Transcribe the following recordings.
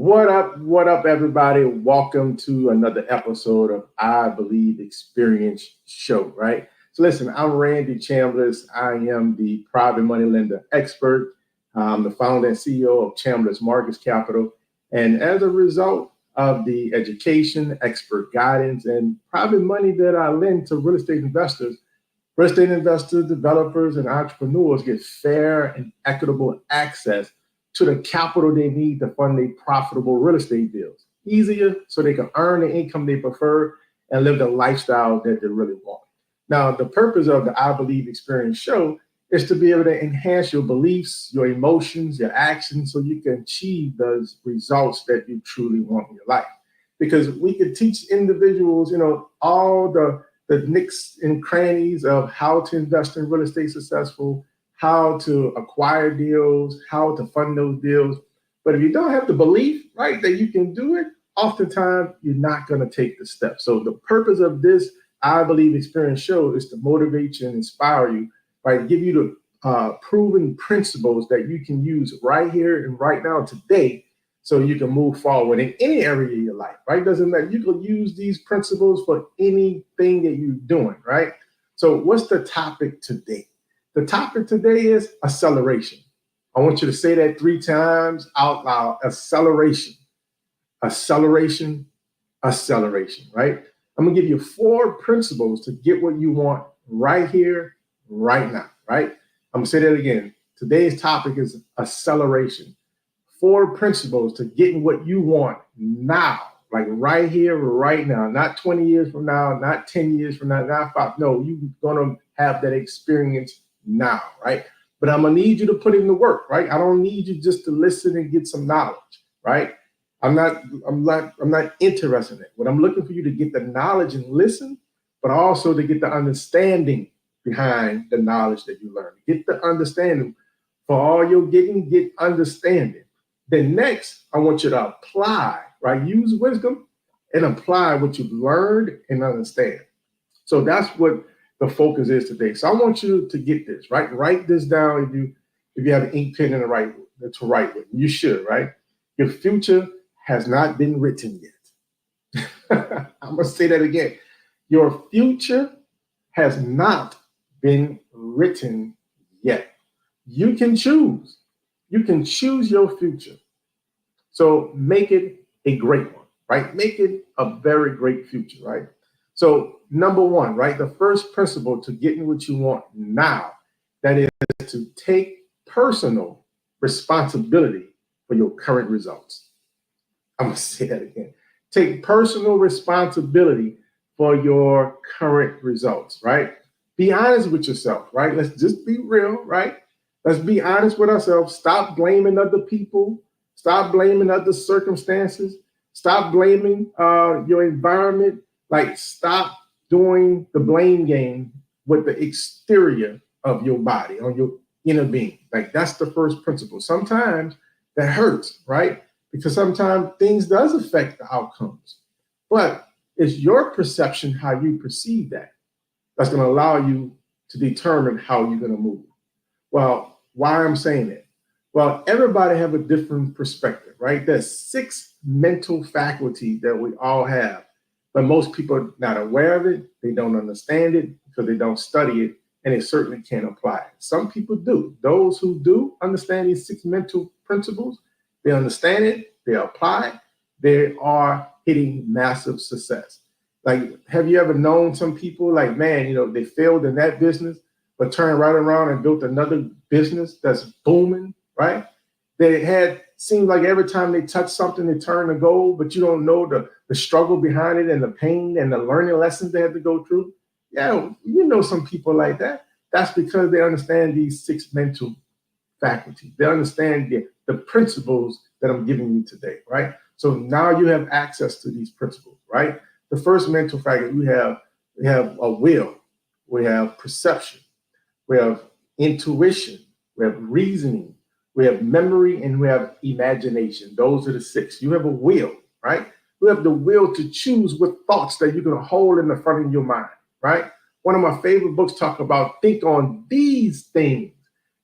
What up, everybody? Welcome to another episode of I Believe Experience Show, right? So listen, I'm Randy Chambliss. I am the private money lender expert. I'm the founder and CEO of Chambliss Markets Capital. And as a result of the education, expert guidance, and private money that I lend to real estate investors, developers, and entrepreneurs get fair and equitable access to the capital they need to fund their profitable real estate deals. Easier so they can earn the income they prefer and live the lifestyle that they really want. Now, the purpose of the I Believe Experience Show is to be able to enhance your beliefs, your emotions, your actions, so you can achieve those results that you truly want in your life. Because we can teach individuals, all the nicks and crannies of how to invest in real estate successful, how to acquire deals, how to fund those deals. But if you don't have the belief, right, that you can do it, oftentimes you're not going to take the step. So the purpose of this I Believe Experience Show is to motivate you and inspire you, right? Give you the proven principles that you can use right here and right now today so you can move forward in any area of your life, right? Doesn't matter. You can use these principles for anything that you're doing, right? So what's the topic today? The topic today is acceleration. I want you to say that 3 times out loud. Acceleration, acceleration, acceleration, right? I'm gonna give you 4 principles to get what you want right here, right now, right? I'm gonna say that again. Today's topic is acceleration. 4 principles to getting what you want now, like right here, right now, not 20 years from now, not 10 years from now, not 5. No, you're gonna have that experience now, right? But I'm gonna need you to put in the work, right? I don't need you just to listen and get some knowledge, right? I'm not interested in it. What I'm looking for you to get the knowledge and listen, but also to get the understanding behind the knowledge that you learn. Get the understanding. For all you're getting, get understanding. Then next, I want you to apply, right? Use wisdom and apply what you've learned and understand. So that's what the focus is today. So I want you to get this, right? Write this down if you have an ink pen to write with. You should, right? Your future has not been written yet. I'm gonna say that again. Your future has not been written yet. You can choose. You can choose your future. So make it a great one, right? Make it a very great future, right? So number 1, right? The first principle to getting what you want now, that is to take personal responsibility for your current results. I'm gonna say that again. Take personal responsibility for your current results, right? Be honest with yourself, right? Let's just be real, right? Let's be honest with ourselves. Stop blaming other people. Stop blaming other circumstances. Stop blaming your environment. Like, stop doing the blame game with the exterior of your body, on your inner being. Like, that's the first principle. Sometimes that hurts, right? Because sometimes things does affect the outcomes. But it's your perception, how you perceive that, that's going to allow you to determine how you're going to move. Well, why I'm saying it? Well, everybody have a different perspective, right? There's 6 mental faculties that we all have. But most people are not aware of it. They don't understand it because they don't study it, and they certainly can't apply it. Some people do. Those who do understand these 6 mental principles, they understand it, they apply it, they are hitting massive success. Like, have you ever known some people like, man, they failed in that business, but turned right around and built another business that's booming, right? Seems like every time they touch something, they turn to gold, but you don't know the struggle behind it and the pain and the learning lessons they had to go through. Yeah, some people like that. That's because they understand these 6 mental faculties. They understand the principles that I'm giving you today, right? So now you have access to these principles, right? The first mental faculty, we have a will, we have perception, we have intuition, we have reasoning, we have memory, and we have imagination. Those are the 6. You have a will, right? You have the will to choose what thoughts that you're going to hold in the front of your mind, right? One of my favorite books talk about think on these things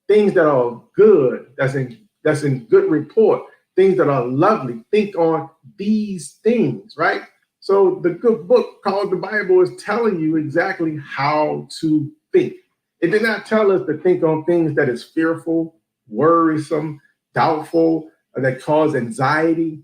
that are good, that's in good report, things that are lovely. Think on these things, right? So the good book called the Bible is telling you exactly how to think. It did not tell us to think on things that is fearful, worrisome, doubtful, or that cause anxiety,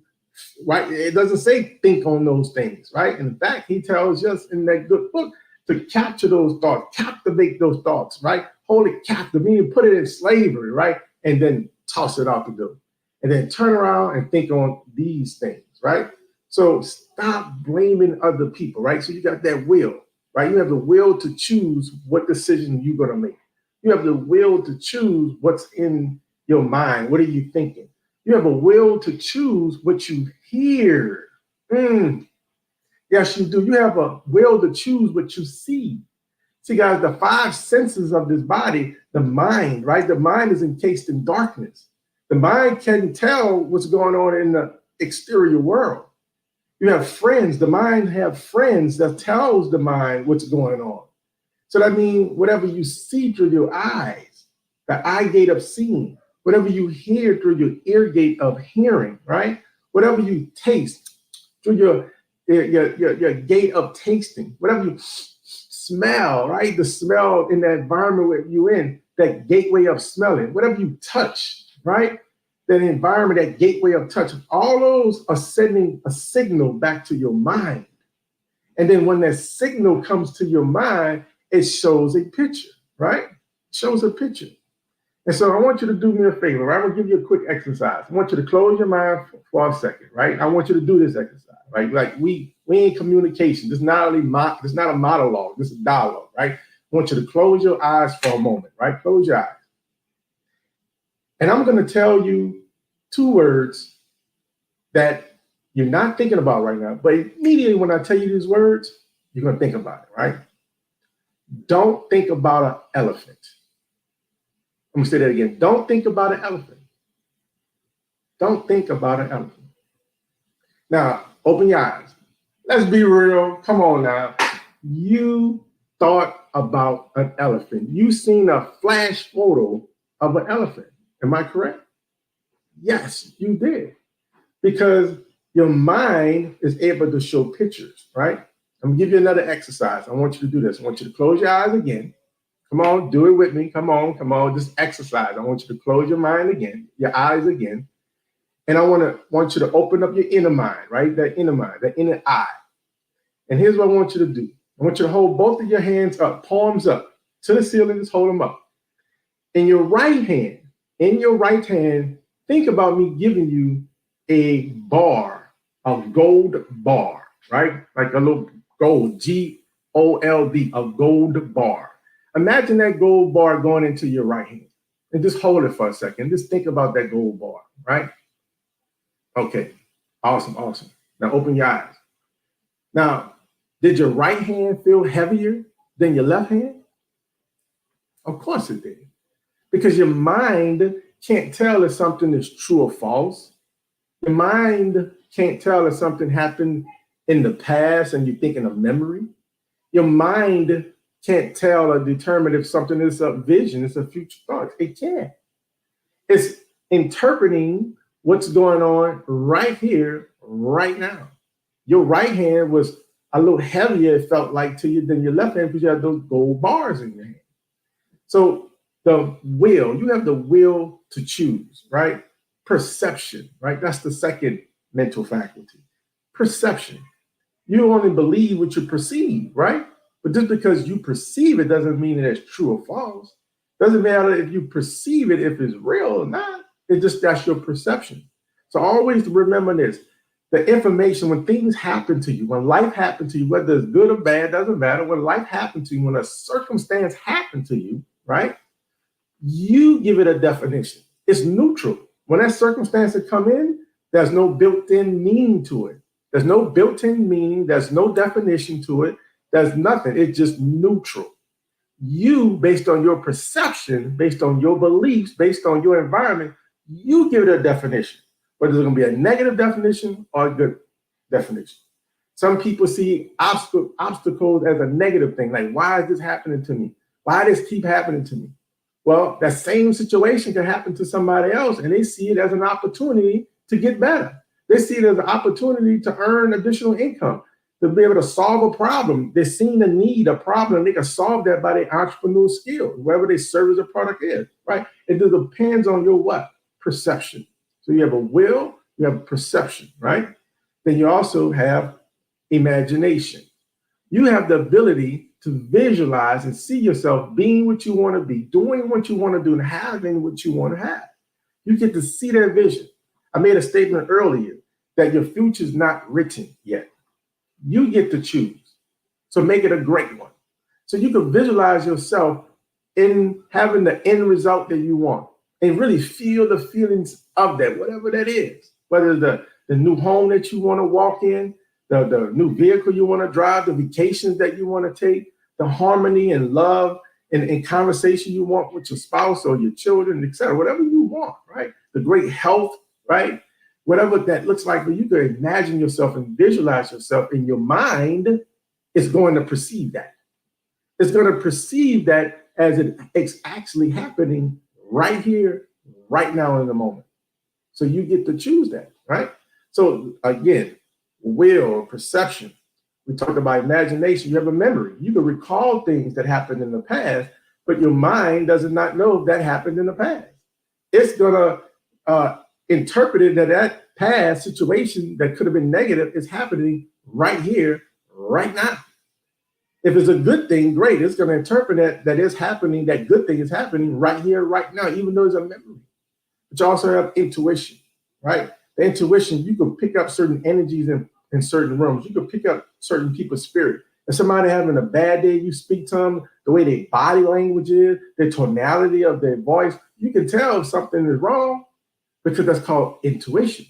right? It doesn't say think on those things, right? In fact, he tells us in that good book to capture those thoughts, captivate those thoughts, right? Hold it captive, meaning put it in slavery, right? And then toss it out the door. And then turn around and think on these things, right? So stop blaming other people, right? So you got that will, right? You have the will to choose what decision you're going to make. You have the will to choose what's in your mind. What are you thinking? You have a will to choose what you hear. Yes, you do. You have a will to choose what you see. See, guys, the five senses of this body, the mind, right? The mind is encased in darkness. The mind can tell what's going on in the exterior world. You have friends. The mind have friends that tells the mind what's going on. So that means whatever you see through your eyes, the eye gate of seeing, whatever you hear through your ear gate of hearing, right? Whatever you taste through your gate of tasting, whatever you smell, right? The smell in the environment where you're in, that gateway of smelling, whatever you touch, right? That environment, that gateway of touch, all those are sending a signal back to your mind. And then when that signal comes to your mind, it shows a picture, right? It shows a picture. And so I want you to do me a favor, right? I'm gonna give you a quick exercise. I want you to close your mind for a second, right? I want you to do this exercise, right? Like we in communication. This is not a monologue. This is dialogue, right? I want you to close your eyes for a moment, right? Close your eyes. And I'm gonna tell you two words that you're not thinking about right now, but immediately when I tell you these words, you're gonna think about it, right? Don't think about an elephant. I'm gonna say that again. Don't think about an elephant. Don't think about an elephant. Now, open your eyes. Let's be real. Come on now. You thought about an elephant. You seen a flash photo of an elephant. Am I correct? Yes, you did. Because your mind is able to show pictures, right? I'm gonna give you another exercise. I want you to do this. I want you to close your eyes again. Come on, do it with me. Come on, just exercise. I want you to close your mind again, your eyes again. And I want you to open up your inner mind, right? That inner mind, that inner eye. And here's what I want you to do. I want you to hold both of your hands up, palms up to the ceiling, just hold them up. In your right hand, think about me giving you a bar, a gold bar, right? Like a little gold, G-O-L-D, a gold bar. Imagine that gold bar going into your right hand and just hold it for a second. Just think about that gold bar, right? Okay, awesome. Now open your eyes. Now, did your right hand feel heavier than your left hand? Of course it did. Because your mind can't tell if something is true or false. Your mind can't tell if something happened in the past and you're thinking of memory. Your mind can't tell or determine if something is a vision, it's a future thought. It can't. It's interpreting what's going on right here, right now. Your right hand was a little heavier, it felt like to you, than your left hand because you have those gold bars in your hand. So the will, you have the will to choose, right? Perception, right? That's the second mental faculty. Perception. You only believe what you perceive, right? But just because you perceive it doesn't mean that it's true or false. Doesn't matter if you perceive it, if it's real or not. It's just that's your perception. So always remember this. The information, when things happen to you, when life happens to you, whether it's good or bad, doesn't matter. When life happens to you, when a circumstance happens to you, right? You give it a definition. It's neutral. When that circumstance come in, there's no built-in meaning to it. There's no built-in meaning. There's no definition to it. There's nothing. It's just neutral. You, based on your perception, based on your beliefs, based on your environment, you give it a definition, whether it's going to be a negative definition or a good definition. Some people see obstacles as a negative thing, like, why is this happening to me? Why does this keep happening to me? Well, that same situation can happen to somebody else, and they see it as an opportunity to get better. They see it as an opportunity to earn additional income, to be able to solve a problem. They're seeing a need, a problem, and they can solve that by their entrepreneurial skills, wherever their service or product is, right? It depends on your what? Perception. So you have a will, you have perception, right? Then you also have imagination. You have the ability to visualize and see yourself being what you want to be, doing what you want to do, and having what you want to have. You get to see that vision. I made a statement earlier that your future is not written yet. You get to choose. So make it a great one. So you can visualize yourself in having the end result that you want and really feel the feelings of that, whatever that is, whether it's the new home that you want to walk in, the new vehicle you want to drive, the vacations that you want to take, the harmony and love and conversation you want with your spouse or your children, et cetera, whatever you want, right? The great health, right? Whatever that looks like for you, to imagine yourself and visualize yourself in your mind is going to perceive that. It's going to perceive that as it's actually happening right here, right now in the moment. So you get to choose that, right? So again, will, perception. We talked about imagination. You have a memory. You can recall things that happened in the past, but your mind does not know that happened in the past. It's going to interpret it that past situation that could have been negative is happening right here, right now. If it's a good thing, great. It's going to interpret that it's happening, that good thing is happening right here, right now, even though it's a memory. But you also have intuition, right? The intuition, you can pick up certain energies in certain rooms. You can pick up certain people's spirit. If somebody having a bad day, you speak to them, the way their body language is, the tonality of their voice, you can tell if something is wrong because that's called intuition.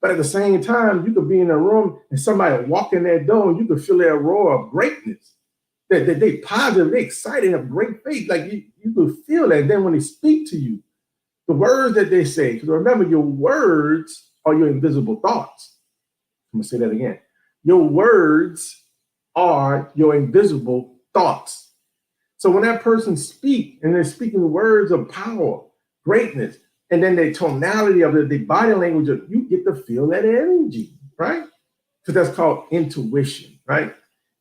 But at the same time, you could be in a room and somebody walk in that door and you could feel their roar of greatness. That they positive, they excited, have great faith. Like you could feel that. And then when they speak to you, the words that they say, because remember, your words are your invisible thoughts. I'm going to say that again. Your words are your invisible thoughts. So when that person speaks and they're speaking words of power, greatness, and then the tonality of the body language, you get to feel that energy, right? Because that's called intuition, right?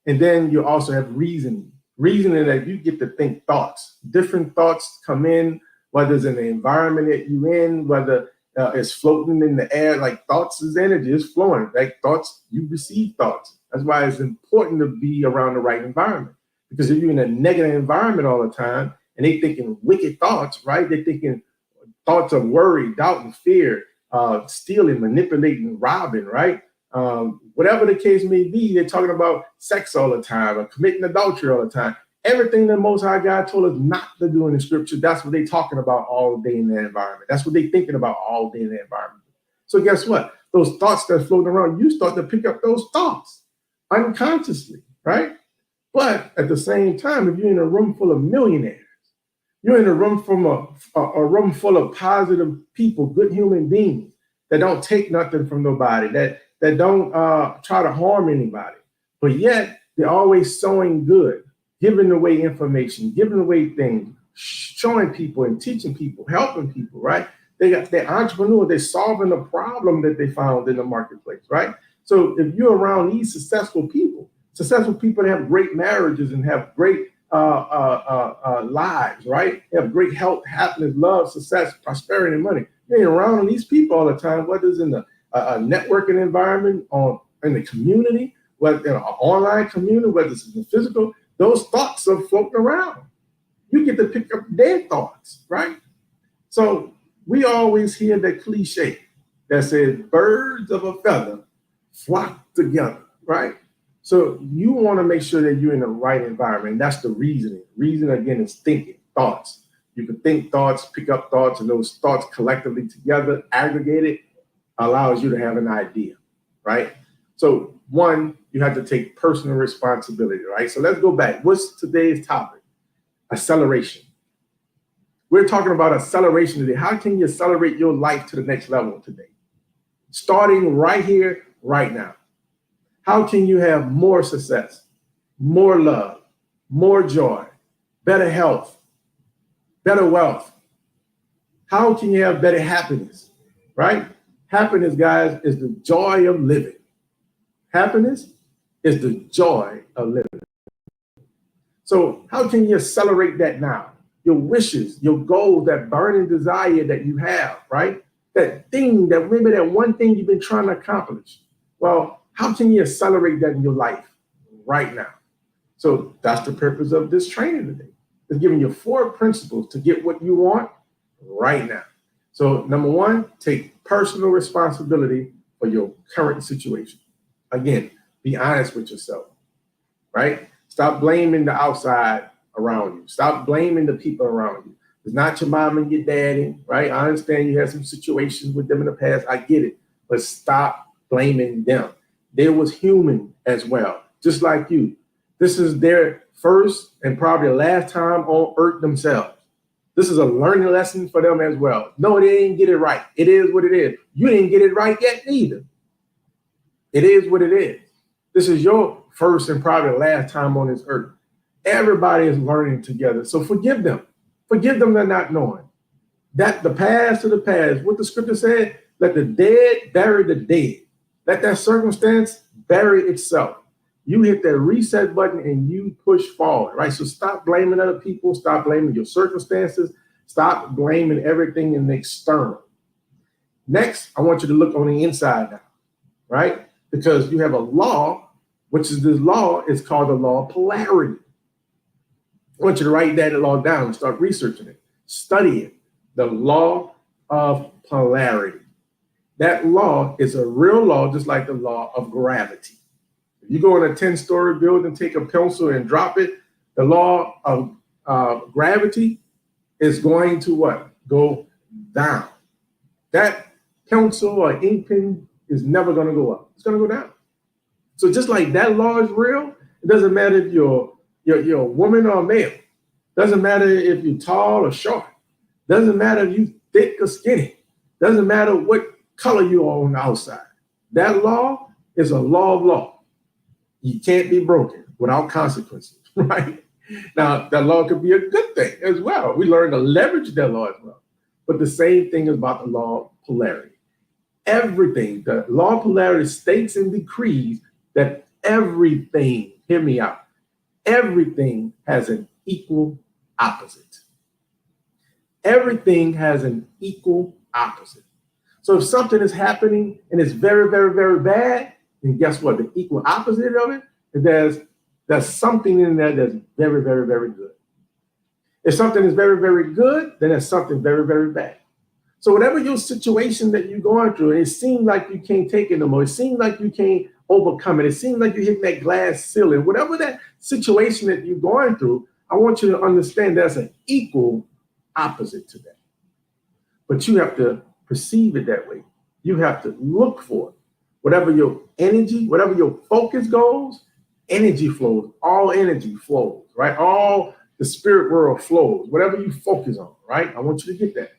And then you also have reasoning. Reasoning that you get to think thoughts. Different thoughts come in, whether it's in the environment that you're in, whether it's floating in the air, like thoughts is energy, it's flowing. Like thoughts, you receive thoughts. That's why it's important to be around the right environment. Because if you're in a negative environment all the time and they thinking wicked thoughts, right? They're thinking thoughts of worry, doubt, and fear, stealing, manipulating, robbing, right? Whatever the case may be, they're talking about sex all the time or committing adultery all the time. Everything the Most High God told us not to do in the scripture, that's what they're talking about all day in that environment. That's what they're thinking about all day in that environment. So guess what? Those thoughts that are floating around, you start to pick up those thoughts unconsciously, right? But at the same time, if you're in a room full of millionaires, you're in a room from a room full of positive people, good human beings that don't take nothing from nobody, that don't try to harm anybody, but yet they're always sowing good, giving away information, giving away things, showing people and teaching people, helping people, right? They're entrepreneurs, they're solving a problem that they found in the marketplace, right? So if you're around these successful people that have great marriages and have great lives, right? They have great health, happiness, love, success, prosperity, and money. You're around these people all the time, whether it's in the networking environment, in the community, whether in an online community, whether it's in the physical, those thoughts are floating around. You get to pick up their thoughts, right? So we always hear that cliche that says birds of a feather flock together, right? So you want to make sure that you're in the right environment. And that's the reasoning. Reason, again, is thinking, thoughts. You can think thoughts, pick up thoughts, and those thoughts collectively together, aggregated, allows you to have an idea, right? So one, you have to take personal responsibility, right? So let's go back. What's today's topic? Acceleration. We're talking about acceleration today. How can you accelerate your life to the next level today? Starting right here, right now. How can you have more success, more love, more joy, better health, better wealth? How can you have better happiness, right? Happiness, guys, is the joy of living. Happiness is the joy of living. So how can you accelerate that now? Your wishes, your goals, that burning desire that you have, right? That thing, that maybe that one thing you've been trying to accomplish. Well, how can you accelerate that in your life right now? So that's the purpose of this training today. It's giving you 4 principles to get what you want right now. So number 1, take personal responsibility for your current situation. Again, be honest with yourself, right? Stop blaming the outside around you. Stop blaming the people around you. It's not your mom and your daddy, right? I understand you had some situations with them in the past. I get it. But stop blaming them. They was human as well, just like you. This is their first and probably last time on earth themselves. This is a learning lesson for them as well. No, they didn't get it right. It is what it is. You didn't get it right yet either. It is what it is. This is your first and probably last time on this earth. Everybody is learning together. So forgive them. Forgive them for not knowing. That the past to the past. What the scripture said, let the dead bury the dead. Let that circumstance bury itself. You hit that reset button and you push forward, right? So stop blaming other people. Stop blaming your circumstances. Stop blaming everything in the external. Next, I want you to look on the inside now, right? Because you have a law, which is this law is called the law of polarity. I want you to write that law down and start researching it. Study it. The law of polarity. That law is a real law, just like the law of gravity. If you go in a 10-story building, take a pencil and drop it, the law of gravity is going to what? Go down. That pencil or ink pen is never going to go up. It's going to go down. So just like that law is real, it doesn't matter if you're a woman or a male. Doesn't matter if you're tall or short. Doesn't matter if you're thick or skinny. Doesn't matter what color you are on the outside. That law is a law of law. You can't be broken without consequences, right? Now, that law could be a good thing as well. We learn to leverage that law as well. But the same thing is about the law of polarity. Everything, the law of polarity states and decrees that everything, hear me out, everything has an equal opposite. Everything has an equal opposite. So if something is happening and it's very, very, very bad, then guess what? The equal opposite of it is there's something in there that's very, very, very good. If something is very, very good, then there's something very, very bad. So whatever your situation that you're going through, and it seems like you can't take it no more, it seems like you can't overcome it, it seems like you're hitting that glass ceiling, whatever that situation that you're going through, I want you to understand there's an equal opposite to that. But you have to perceive it that way. You have to look for it. Whatever your energy, whatever your focus goes, energy flows. All energy flows, right? All the spirit world flows. Whatever you focus on, right? I want you to get that.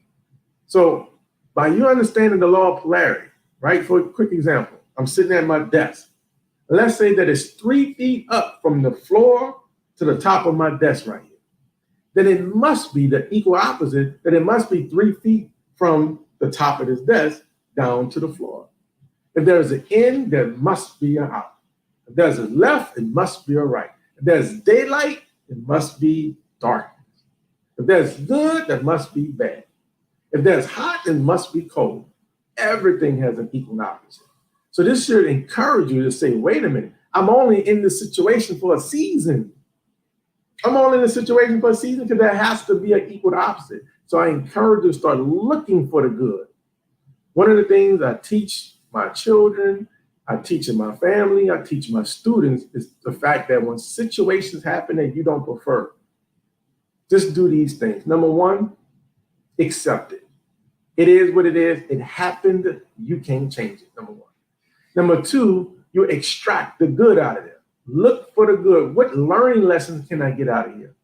So by you understanding the law of polarity, right? For a quick example, I'm sitting at my desk. Let's say that it's 3 feet up from the floor to the top of my desk right here. Then it must be the equal opposite, that it must be 3 feet from the top of this desk down to the floor. If there's an in, there must be an out. If there's a left, it must be a right. If there's daylight, it must be darkness. If there's good, there must be bad. If there's hot, it must be cold. Everything has an equal opposite. So this should encourage you to say, wait a minute, I'm only in this situation for a season. I'm only in this situation for a season because there has to be an equal opposite. So I encourage you to start looking for the good. One of the things I teach my children, I teach in my family, I teach my students is the fact that when situations happen that you don't prefer, just do these things. Number 1, accept it. It is what it is. It happened. You can't change it, number 1. Number 2, you extract the good out of it. Look for the good. What learning lessons can I get out of here?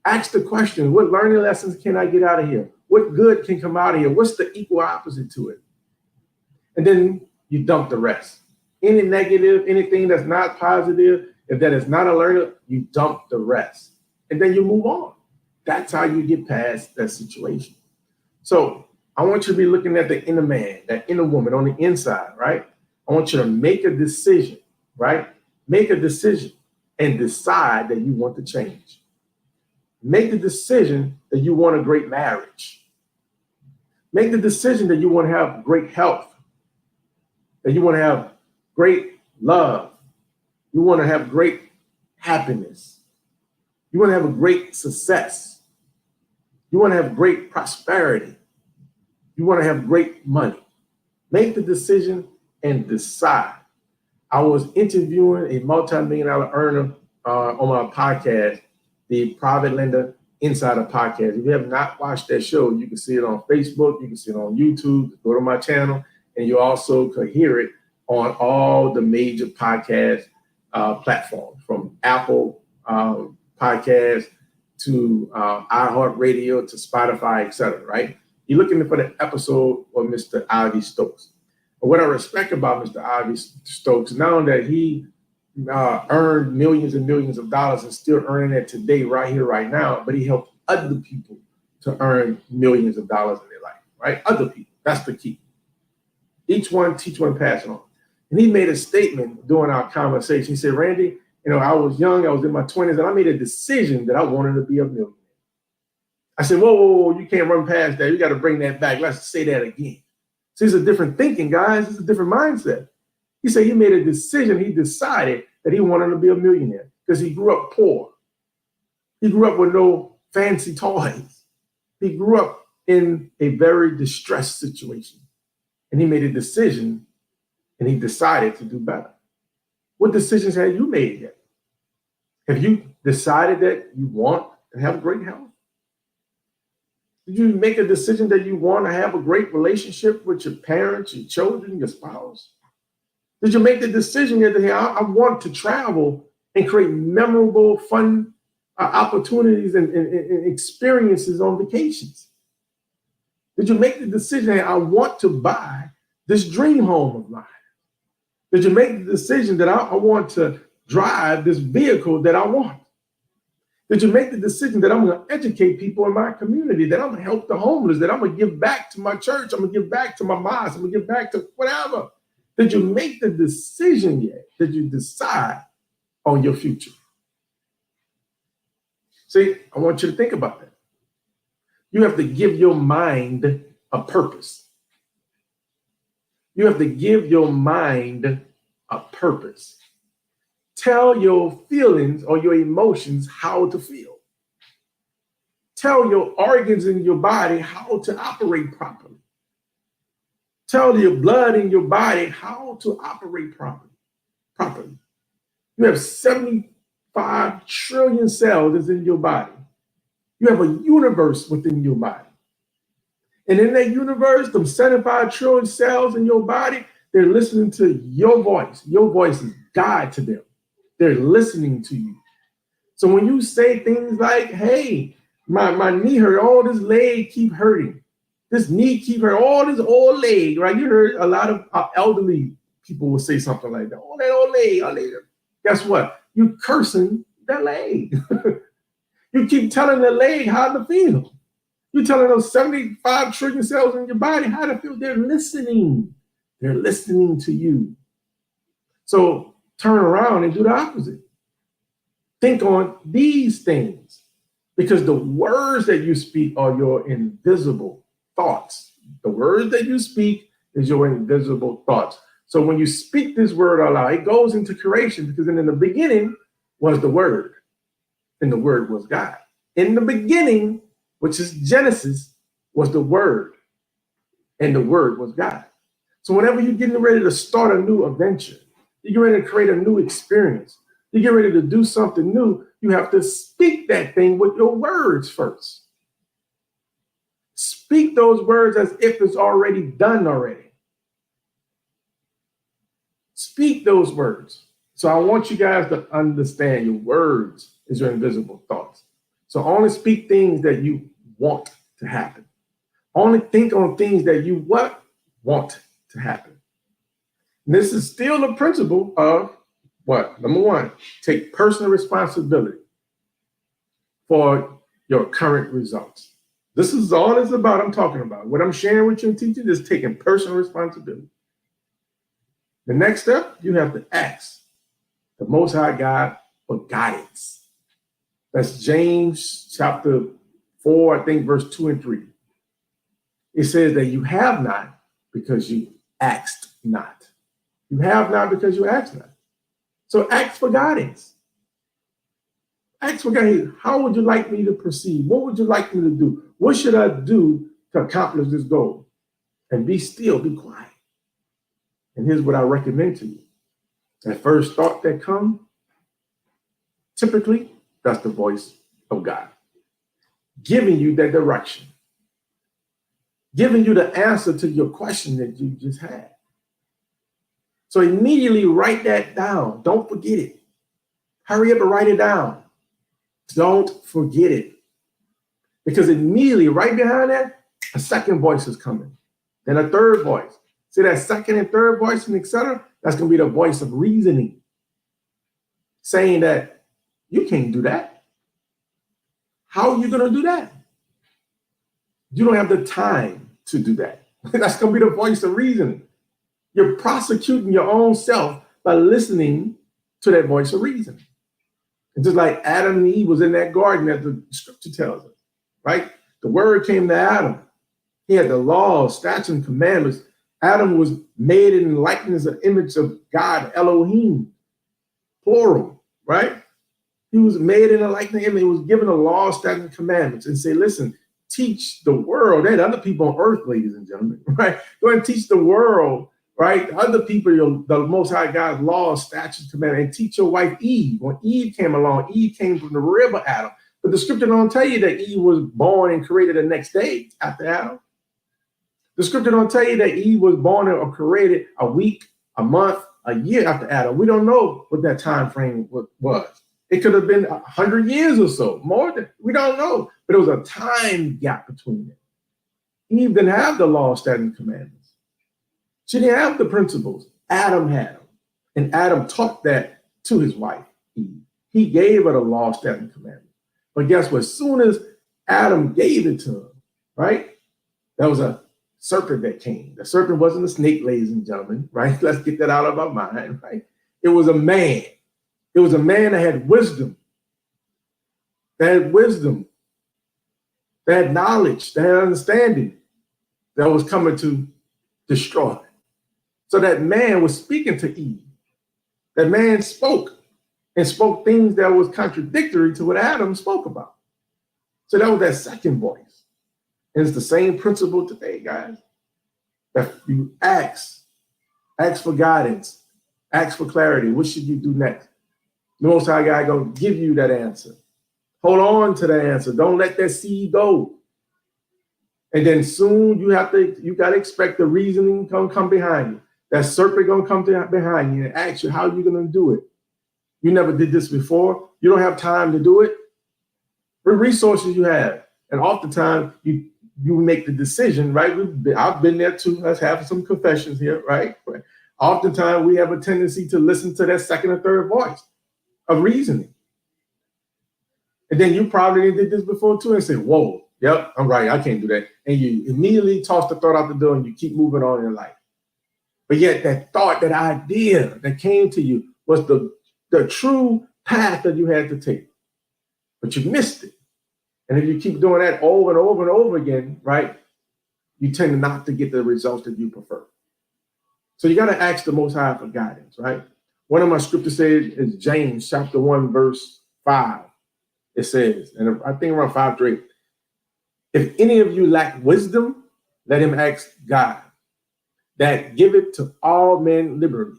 Ask the question, what learning lessons can I get out of here? What good can come out of here? What's the equal opposite to it? And then you dump the rest. Any negative, anything that's not positive, if that is not a learner, you dump the rest. And then you move on. That's how you get past that situation. So I want you to be looking at the inner man, that inner woman on the inside, right? I want you to make a decision, right? Make a decision and decide that you want to change. Make the decision that you want a great marriage. Make the decision that you want to have great health, that you want to have great love. You want to have great happiness. You want to have a great success. You want to have great prosperity. You want to have great money. Make the decision and decide. I was interviewing a multi-million-dollar earner on my podcast, the Private Lender Insider Podcast. If you have not watched that show, you can see it on Facebook, you can see it on YouTube, go to my channel, and you also could hear it on all the major podcast platforms, from Apple Podcasts to iHeartRadio to Spotify, etc. Right? You're looking for the episode of Mr. Ivy Stokes. But what I respect about Mr. Ivy Stokes, not only that he earned millions and millions of dollars and still earning it today, right here, right now, but he helped other people to earn millions of dollars in their life, right? Other people. That's the key. Each one, teach one, pass it on. And he made a statement during our conversation. He said, Randy, I was young, I was in my 20s, and I made a decision that I wanted to be a millionaire. I said, whoa, you can't run past that. You got to bring that back. Let's say that again. See, it's a different thinking, guys. It's a different mindset. He said he made a decision. He decided that he wanted to be a millionaire because he grew up poor. He grew up with no fancy toys. He grew up in a very distressed situation. And he made a decision, and he decided to do better. What decisions have you made yet? Have you decided that you want to have great health? Did you make a decision that you want to have a great relationship with your parents, your children, your spouse? Did you make the decision that, hey, I want to travel and create memorable, fun opportunities and experiences on vacations? Did you make the decision that I want to buy this dream home of mine? Did you make the decision that I want to drive this vehicle that I want? Did you make the decision that I'm going to educate people in my community, that I'm going to help the homeless, that I'm going to give back to my church, I'm going to give back to my mosque, I'm going to give back to whatever? Did you make the decision yet? Did you decide on your future? See, I want you to think about that. You have to give your mind a purpose. You have to give your mind a purpose. Tell your feelings or your emotions how to feel. Tell your organs in your body how to operate properly. Tell your blood in your body how to operate properly. You have 75 trillion cells that's in your body. You have a universe within your body. And in that universe, them 75 trillion cells in your body, they're listening to your voice. Your voice is God to them. They're listening to you. So when you say things like, hey, my knee hurt, oh, this leg keep hurting. This knee keep hurting, oh, this old leg, right? You heard a lot of elderly people will say something like that. Oh, that old leg. Guess what? You cursing that leg. You keep telling the leg how to feel. You're telling those 75 trillion cells in your body how to feel. They're listening. They're listening to you. So turn around and do the opposite. Think on these things, because the words that you speak are your invisible thoughts. The words that you speak is your invisible thoughts. So when you speak this word out loud, it goes into creation, because in the beginning was the word, and the word was God. In the beginning, which is Genesis, was the word, and the word was God. So whenever you're getting ready to start a new adventure, you get ready to create a new experience, you get ready to do something new, you have to speak that thing with your words first. Speak those words as if it's already done already. Speak those words. So I want you guys to understand your words is your invisible thoughts. So only speak things that you want to happen. Only think on things that you want to happen. And this is still the principle of what? Number one, take personal responsibility for your current results. This is all it's about. I'm talking about. What I'm sharing with you and teaching is taking personal responsibility. The next step, you have to ask the Most High God for guidance. That's James chapter 4, I think verse 2 and 3. It says that you have not because you asked not. You have not because you asked not. So ask for guidance. Ask for guidance. How would you like me to proceed? What would you like me to do? What should I do to accomplish this goal? And be still, be quiet. And here's what I recommend to you. That first thought that comes, typically, that's the voice of God, giving you that direction, giving you the answer to your question that you just had. So immediately write that down. Don't forget it. Hurry up and write it down. Don't forget it. Because immediately right behind that, a second voice is coming. Then a third voice. See that second and third voice and etc.? That's going to be the voice of reasoning. Saying that you can't do that. How are you going to do that? You don't have the time to do that. That's going to be the voice of reasoning. You're prosecuting your own self by listening to that voice of reasoning. And just like Adam and Eve was in that garden, as the scripture tells us, right? The word came to Adam. He had the laws, statutes, and commandments. Adam was made in the likeness and image of God, Elohim, plural, right? He was made in the likeness of him. He was given the law, statutes, and commandments and say, listen, teach the world. They had other people on earth, ladies and gentlemen, right? Go and teach the world, right? Other people, the Most High God's laws, statutes, commandments, and teach your wife Eve. When Eve came along, Eve came from the rib of Adam. But the scripture don't tell you that Eve was born and created the next day after Adam. The scripture don't tell you that Eve was born or created a week, a month, a year after Adam. We don't know what that time frame was. It could have been 100 years or so, more than, we don't know. But it was a time gap between them. Eve didn't have the law, statutes, and commandments. She didn't have the principles. Adam had them. And Adam taught that to his wife, Eve. He gave her the law, statutes, and commandments. But guess what? As soon as Adam gave it to her, right? There was a serpent that came. The serpent wasn't a snake, ladies and gentlemen, right? Let's get that out of our mind, right? It was a man. It was a man that had wisdom. That had wisdom. That had knowledge. That had understanding. That was coming to destroy. So that man was speaking to Eve. That man spoke and spoke things that was contradictory to what Adam spoke about. So that was that second voice. And it's the same principle today, guys. That you ask for guidance, ask for clarity. What should you do next? The Most High God gonna give you that answer. Hold on to that answer. Don't let that seed go. And then soon you gotta expect the reasoning to come behind you. That serpent gonna come behind you and ask you how you're gonna do it. You never did this before. You don't have time to do it. What resources you have? And oftentimes you make the decision, right? I've been there too. Let's have some confessions here, right? Oftentimes we have a tendency to listen to that second or third voice of reasoning. And then you probably did this before too and say, whoa, yep, I'm right. I can't do that. And you immediately toss the thought out the door and you keep moving on in life. But yet that thought, that idea that came to you was the true path that you had to take. But you missed it. And if you keep doing that over and over and over again, right, you tend not to get the results that you prefer. So you got to ask the Most High for guidance, right? One of my scriptures says is James chapter 1, verse 5. It says, and I think around 5-8, if any of you lack wisdom, let him ask God, that giveth to all men liberally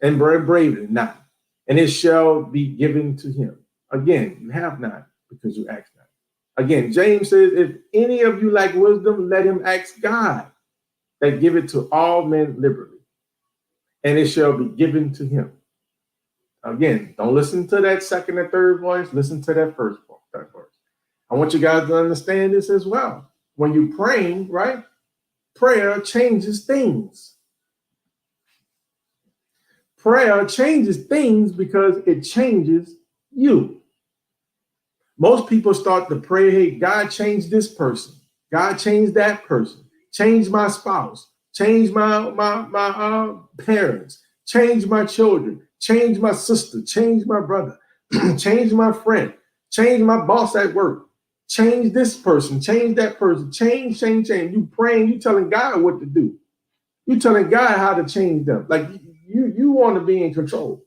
and bravely not, and it shall be given to him. Again, you have not because you ask not. Again, James says, if any of you lack wisdom, let him ask God, that giveth to all men liberally, and it shall be given to him. Again, don't listen to that second or third voice. Listen to that first voice. I want you guys to understand this as well. When you're praying, right, prayer changes things. Prayer changes things because it changes you. Most people start to pray, hey, God, change this person. God, change that person. Change my spouse. Change my parents. Change my children. Change my sister. Change my brother. Change my friend. Change my boss at work. Change this person. Change that person. Change. You praying, you telling God what to do. You telling God how to change them. Like you want to be in control.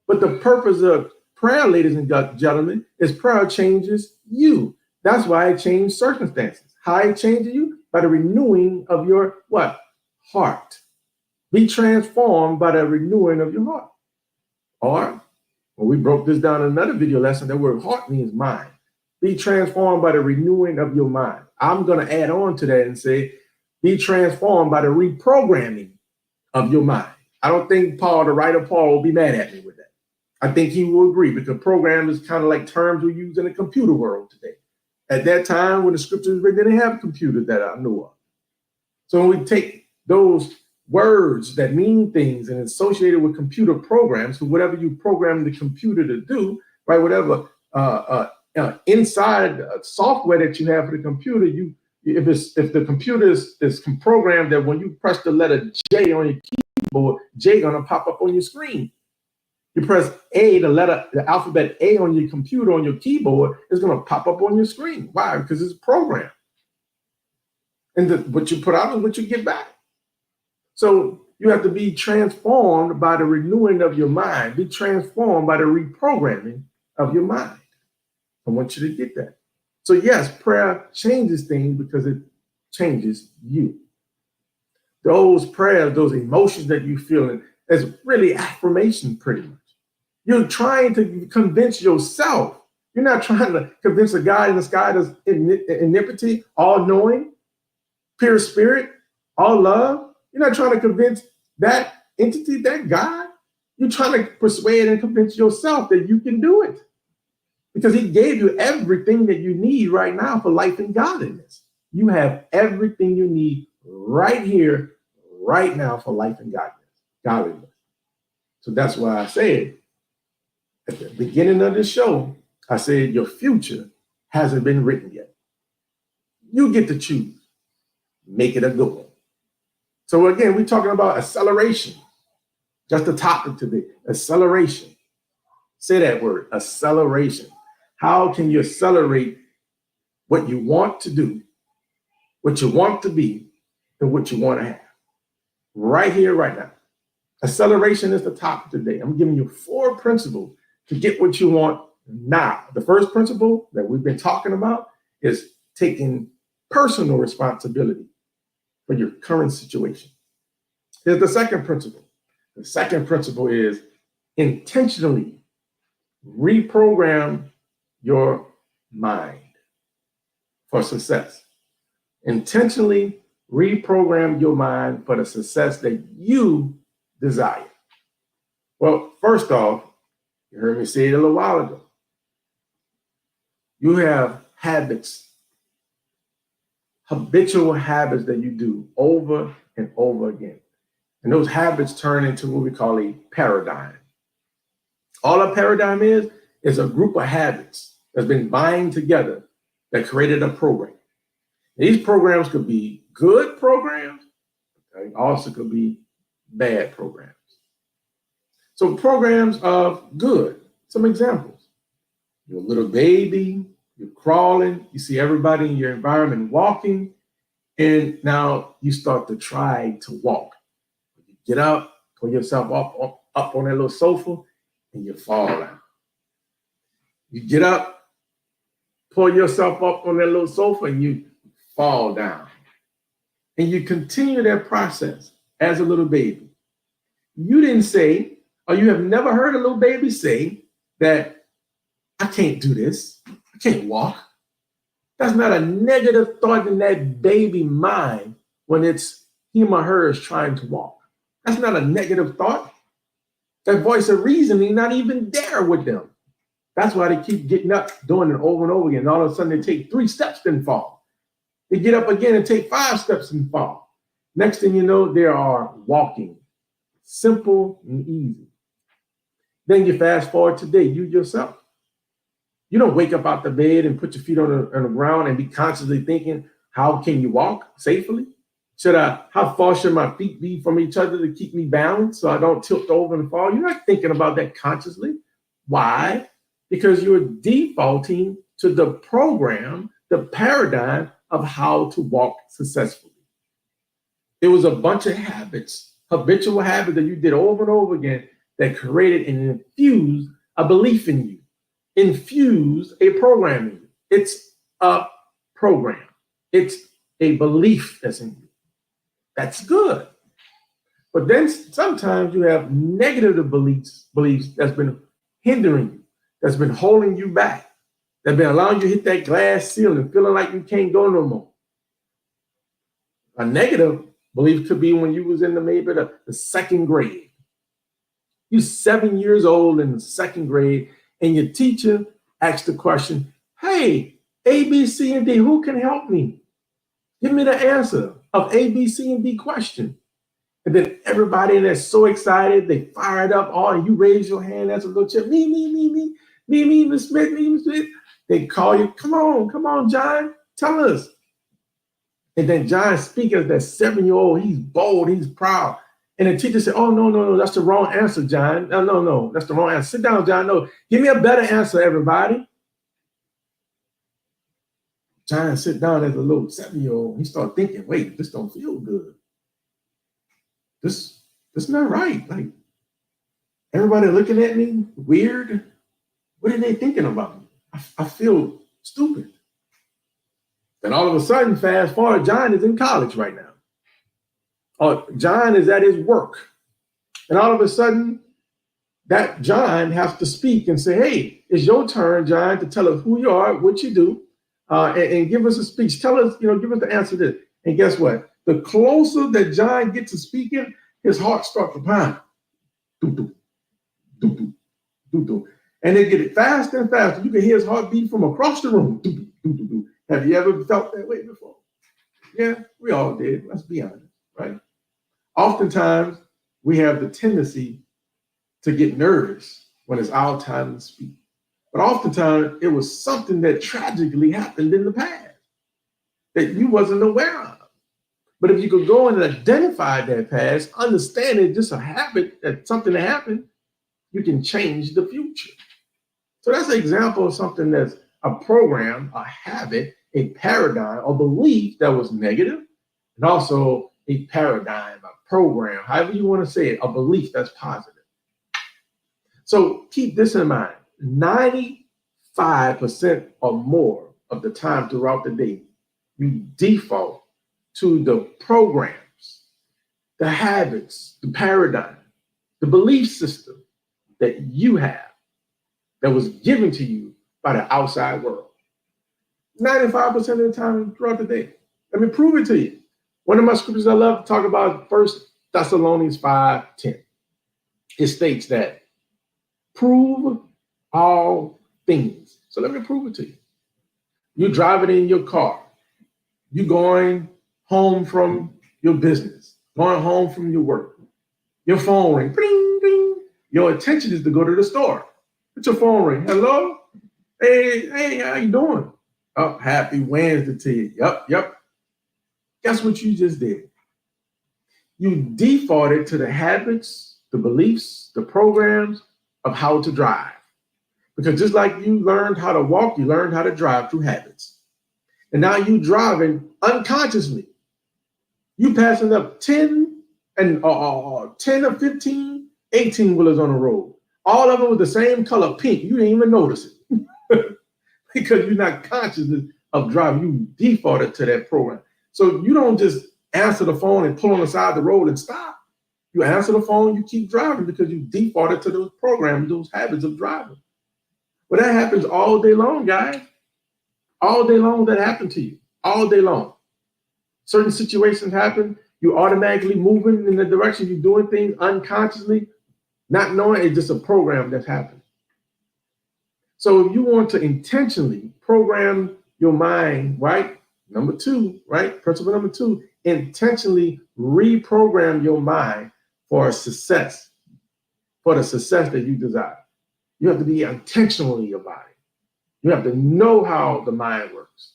But the purpose of prayer, ladies and gentlemen, is prayer changes you. That's why it changed circumstances. How it changes you? By the renewing of your what? Heart. Be transformed by the renewing of your heart. Or, when we broke this down in another video lesson, the word heart means mind. Be transformed by the renewing of your mind. I'm going to add on to that and say, be transformed by the reprogramming of your mind. I don't think Paul, the writer Paul, will be mad at me with that. I think he will agree, because program is kind of like terms we use in the computer world today. At that time, when the scriptures were written, they didn't have computers that I know of. So when we take those words that mean things and associate it with computer programs, so whatever you program the computer to do, right, whatever inside software that you have for the computer, if the computer is programmed that when you press the letter J on your keyboard, J gonna pop up on your screen. You press A, the alphabet A on your computer, on your keyboard, is going to pop up on your screen. Why? Because it's programmed. And what you put out is what you get back. So you have to be transformed by the renewing of your mind. Be transformed by the reprogramming of your mind. I want you to get that. So yes, prayer changes things because it changes you. Those prayers, those emotions that you feel, is really affirmation pretty much. You're trying to convince yourself. You're not trying to convince a God in the sky that's omnipotent, all-knowing, pure spirit, all love. You're not trying to convince that entity, that God. You're trying to persuade and convince yourself that you can do it. Because he gave you everything that you need right now for life and godliness. You have everything you need right here, right now for life and godliness. So that's why I said, at the beginning of the show, I said your future hasn't been written yet. You get to choose. Make it a good one. So again, we're talking about acceleration. That's the topic today, acceleration. Say that word, acceleration. How can you accelerate what you want to do, what you want to be, and what you want to have? Right here, right now. Acceleration is the topic today. I'm giving you 4 principles to get what you want now. The first principle that we've been talking about is taking personal responsibility for your current situation. Here's the second principle. The second principle is intentionally reprogram your mind for success. Intentionally reprogram your mind for the success that you desire. Well, first off, you heard me say it a little while ago. You have habits, habitual habits that you do over and over again. And those habits turn into what we call a paradigm. All a paradigm is a group of habits that's been bind together that created a program. These programs could be good programs, they also could be bad programs. So programs of good, some examples. You're a little baby, you're crawling, you see everybody in your environment walking, and now you start to try to walk. You get up, pull yourself up on that little sofa, and you fall down. You get up, pull yourself up on that little sofa, and you fall down. And you continue that process as a little baby. You didn't say, or you have never heard a little baby say that, I can't do this, I can't walk. That's not a negative thought in that baby mind when it's him or her is trying to walk. That's not a negative thought. That voice of reasoning not even there with them. That's why they keep getting up, doing it over and over again. And all of a sudden they take 3 steps and fall. They get up again and take 5 steps and fall. Next thing you know, they are walking. Simple and easy. Then you fast forward today, you yourself. You don't wake up out the bed and put your feet on the ground and be consciously thinking, how can you walk safely? How far should my feet be from each other to keep me balanced so I don't tilt over and fall? You're not thinking about that consciously. Why? Because you're defaulting to the program, the paradigm of how to walk successfully. It was a bunch of habits, habitual habits that you did over and over again that created and infused a belief in you, infused a program in you. It's a program. It's a belief that's in you. That's good. But then sometimes you have negative beliefs that's been hindering you, that's been holding you back, that's been allowing you to hit that glass ceiling, feeling like you can't go no more. A negative belief could be when you was in maybe the second grade. You're 7 years old in the second grade, and your teacher asked the question, hey, A, B, C, and D, who can help me? Give me the answer of A, B, C, and D question. And then everybody that's so excited, they fired up. Oh, you raise your hand as a little chip. Me, Miss Smith, Miss Smith. They call you, come on, John, tell us. And then John speaks as that 7-year-old. He's bold, he's proud. And the teacher said, oh, no, that's the wrong answer, John. No, that's the wrong answer. Sit down, John. No, give me a better answer, everybody. John sit down as a little 7-year-old. He started thinking, wait, this don't feel good. This not right. Like, everybody looking at me weird. What are they thinking about me? I feel stupid. Then all of a sudden, fast forward, John is in college right now. John is at his work. And all of a sudden, that John has to speak and say, hey, it's your turn, John, to tell us who you are, what you do, and give us a speech. Tell us, give us the answer to this. And guess what? The closer that John gets to speaking, his heart starts to pound. Do, do, do. And they get it faster and faster. You can hear his heartbeat from across the room. Do, do, do, do. Have you ever felt that way before? Yeah, we all did. Let's be honest, right? Oftentimes, we have the tendency to get nervous when it's our time to speak. But oftentimes, it was something that tragically happened in the past that you wasn't aware of. But if you could go and identify that past, understand it's just a habit, that something that happened, you can change the future. So that's an example of something that's a program, a habit, a paradigm, a belief that was negative, and also a paradigm, a program, however you want to say it, a belief that's positive. So keep this in mind. 95% or more of the time throughout the day, you default to the programs, the habits, the paradigm, the belief system that you have that was given to you by the outside world. 95% of the time throughout the day. Let me prove it to you. One of my scriptures I love to talk about, 1 Thessalonians 5:10. It states that prove all things. So let me prove it to you. You're driving in your car. You're going home from your business, going home from your work. Your phone rings, bing, bing. Your intention is to go to the store. Put your phone ring. Hello? Hey, how you doing? Oh, happy Wednesday to you. Yep. Guess what you just did? You defaulted to the habits, the beliefs, the programs of how to drive. Because just like you learned how to walk, you learned how to drive through habits. And now you driving unconsciously. You passing up 10 or 15, 18 wheelers on the road. All of them with the same color, pink. You didn't even notice it. Because you're not conscious of driving. You defaulted to that program. So you don't just answer the phone and pull on the side of the road and stop. You answer the phone, you keep driving because you defaulted to those programs, those habits of driving. Well, that happens all day long, guys. All day long that happened to you. All day long. Certain situations happen, you automatically moving in the direction you're doing things unconsciously, not knowing it's just a program that's happening. So if you want to intentionally program your mind, right? Number 2, right? Principle number 2, intentionally reprogram your mind for success, for the success that you desire. You have to be intentionally about it. You have to know how the mind works.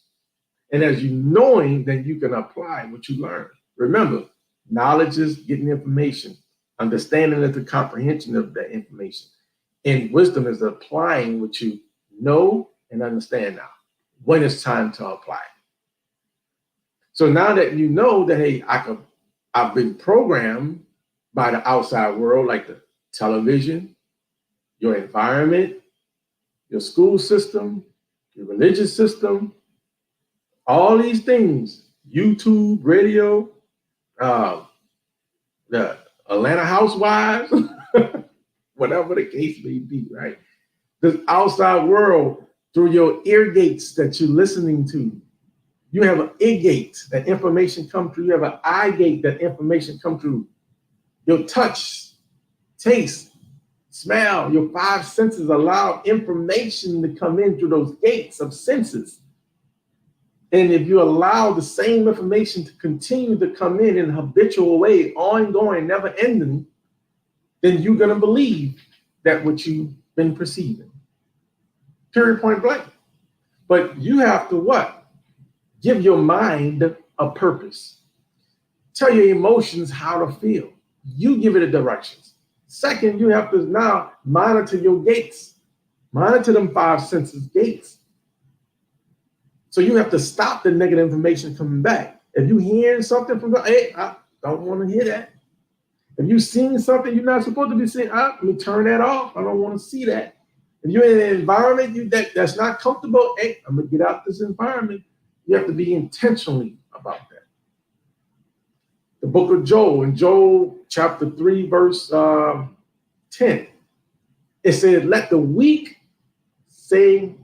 And as you knowing, then you can apply what you learn. Remember, knowledge is getting information. Understanding is the comprehension of that information. And wisdom is applying what you know and understand now, when it's time to apply it. So now that you know that, hey, I've been programmed by the outside world, like the television, your environment, your school system, your religious system, all these things, YouTube, radio, the Atlanta Housewives, whatever the case may be, right? This outside world, through your ear gates that you're listening to, you have an ear gate that information come through. You have an eye gate that information come through. Your touch, taste, smell, your five senses allow information to come in through those gates of senses. And if you allow the same information to continue to come in a habitual way, ongoing, never ending, then you're going to believe that what you've been perceiving. Period, point blank. But you have to what? Give your mind a purpose. Tell your emotions how to feel. You give it a directions. Second, you have to now monitor your gates. Monitor them five senses gates. So you have to stop the negative information coming back. If you're hearing something from God, hey, I don't want to hear that. If you've seen something you're not supposed to be seeing, let me turn that off. I don't want to see that. If you're in an environment that's not comfortable, hey, I'm going to get out this environment. You have to be intentionally about that. The book of Joel, in Joel chapter 3, verse 10, it says, let the weak say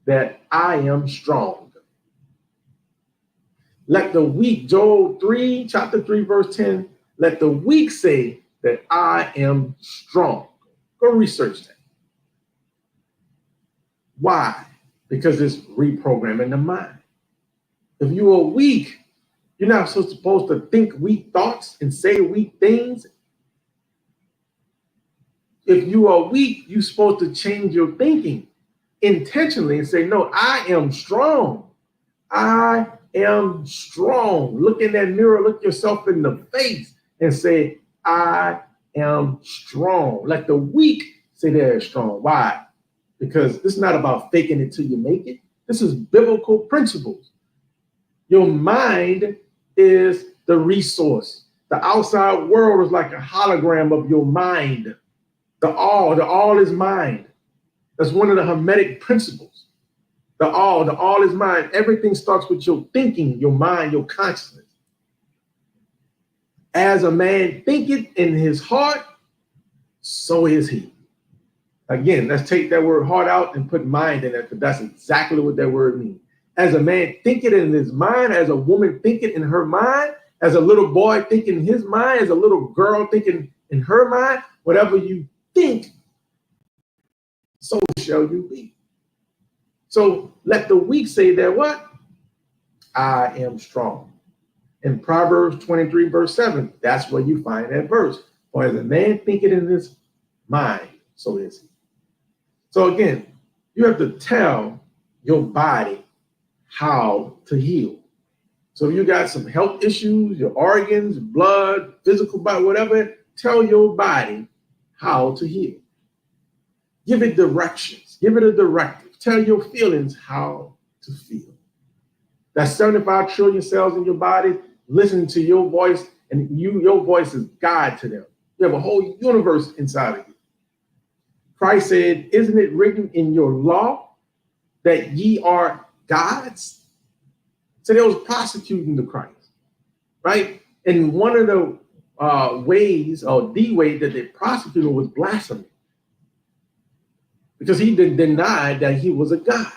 that I am strong. Let the weak, Joel 3, chapter 3, verse 10, let the weak say that I am strong. Go research that. Why? Because it's reprogramming the mind. If you are weak, you're not so supposed to think weak thoughts and say weak things. If you are weak, you're supposed to change your thinking intentionally and say, no, I am strong. I am strong. Look in that mirror, look yourself in the face and say, I am strong. Let the weak say they're strong. Why? Because this is not about faking it till you make it. This is biblical principles. Your mind is the resource. The outside world is like a hologram of your mind. The all is mind. That's one of the Hermetic principles. The all is mind. Everything starts with your thinking, your mind, your consciousness. As a man thinketh in his heart, so is he. Again, let's take that word heart out and put mind in there, because that's exactly what that word means. As a man thinketh in his mind, as a woman thinketh in her mind, as a little boy thinking in his mind, as a little girl thinking in her mind, whatever you think, so shall you be. So let the weak say that what? I am strong. In Proverbs 23, verse 7, that's where you find that verse. For as a man thinketh in his mind, so is he. So again, you have to tell your body how to heal. So if you got some health issues, your organs, blood, physical body, whatever, tell your body how to heal. Give it directions. Give it a directive. Tell your feelings how to feel. That's 75 trillion cells in your body. Listen to your voice, and your voice is God to them. You have a whole universe inside of you. Christ said, isn't it written in your law that ye are gods? So they was prosecuting the Christ, right? And one of the ways, or the way that they prosecuted was blasphemy, because he denied that he was a God.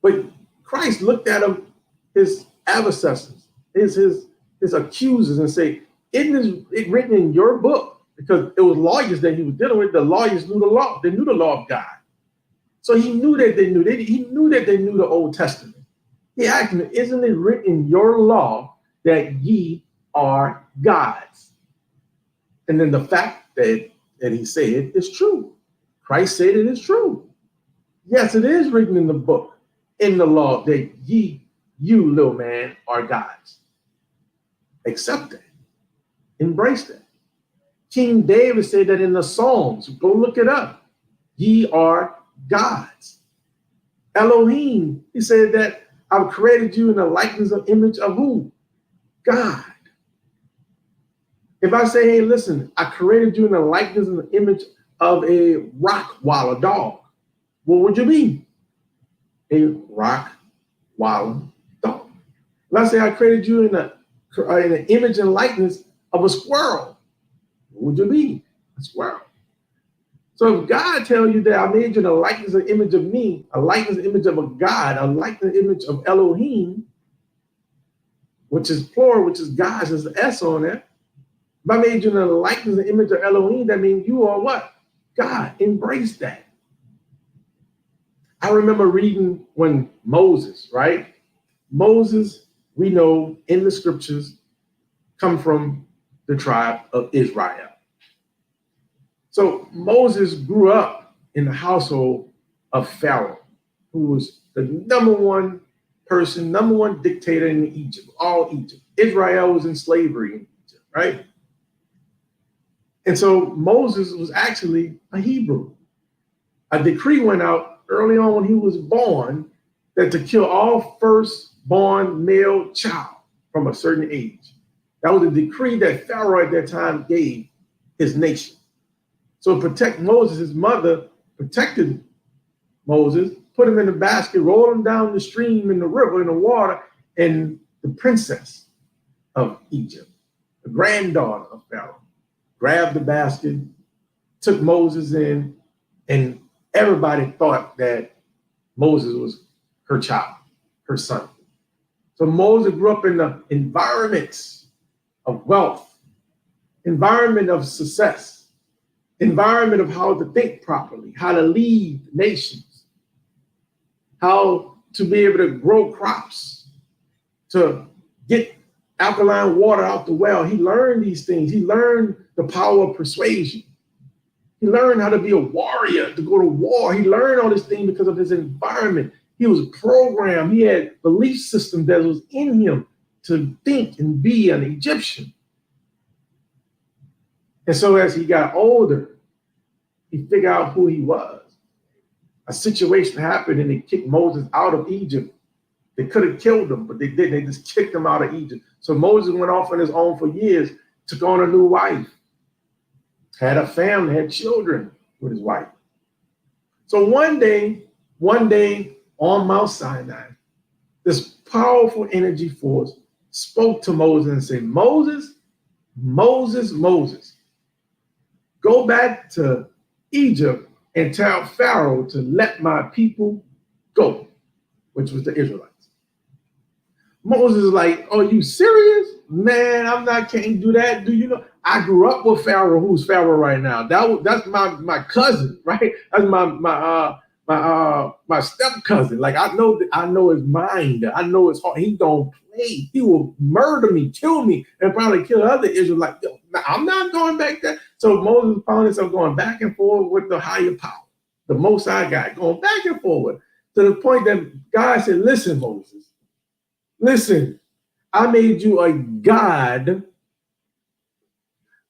But Christ looked at him, his adversaries, his accusers, and say, isn't it written in your book? Because it was lawyers that he was dealing with. The lawyers knew the law. They knew the law of God. So he knew that they knew. He knew that they knew the Old Testament. He asked them, isn't it written in your law that ye are gods? And then the fact that he said is true. Christ said it is true. Yes, it is written in the book, in the law, that you, little man, are gods. Accept that. Embrace that. King David said that in the Psalms. Go look it up. Ye are gods. Elohim, he said that I've created you in the likeness of image of who? God. If I say, hey, listen, I created you in the likeness and the image of a rock walla dog, what would you be? A rock walla dog. If I say I created you in the image and likeness of a squirrel, what would you be? A squirrel. So if God tells you that I made you in a likeness and image of me, a likeness and image of a God, a likeness and image of Elohim, which is plural, which is God, there's an S on there. If I made you in the likeness and image of Elohim, that means you are what? God. Embrace that. I remember reading when Moses, right? Moses, we know in the scriptures, come from the tribe of Israel. So Moses grew up in the household of Pharaoh, who was the number one person, number one dictator in Egypt, all Egypt. Israel was in slavery in Egypt, right? And so Moses was actually a Hebrew. A decree went out early on when he was born that to kill all firstborn male child from a certain age. That was a decree that Pharaoh at that time gave his nation. So to protect Moses, his mother protected Moses, put him in a basket, rolled him down the stream in the river, in the water, and the princess of Egypt, the granddaughter of Pharaoh, grabbed the basket, took Moses in, and everybody thought that Moses was her child, her son. So Moses grew up in the environments of wealth, environment of success, environment of how to think properly, how to lead nations, how to be able to grow crops, to get alkaline water out the well. He learned these things. He learned the power of persuasion. He learned how to be a warrior, to go to war. He learned all these things because of his environment. He was programmed. He had belief system that was in him to think and be an Egyptian. And so as he got older, he figured out who he was. A situation happened and they kicked Moses out of Egypt. They could have killed him, but they didn't. They just kicked him out of Egypt. So Moses went off on his own for years, took on a new wife, had a family, had children with his wife. So one day on Mount Sinai, this powerful energy force spoke to Moses and said, Moses, Moses, Moses, go back to Egypt and tell Pharaoh to let my people go, which was the Israelites. Moses is like, are you serious? Man, can't do that. Do you know? I grew up with Pharaoh, who's Pharaoh right now. That's my cousin, right? That's my step cousin. Like I know his mind. I know his heart. He don't play. He will murder me, kill me, and probably kill other Israelites. Yo, I'm not going back there. So Moses found himself going back and forth with the higher power, the Most High God, going back and forward to the point that God said, listen, Moses, listen, I made you a God.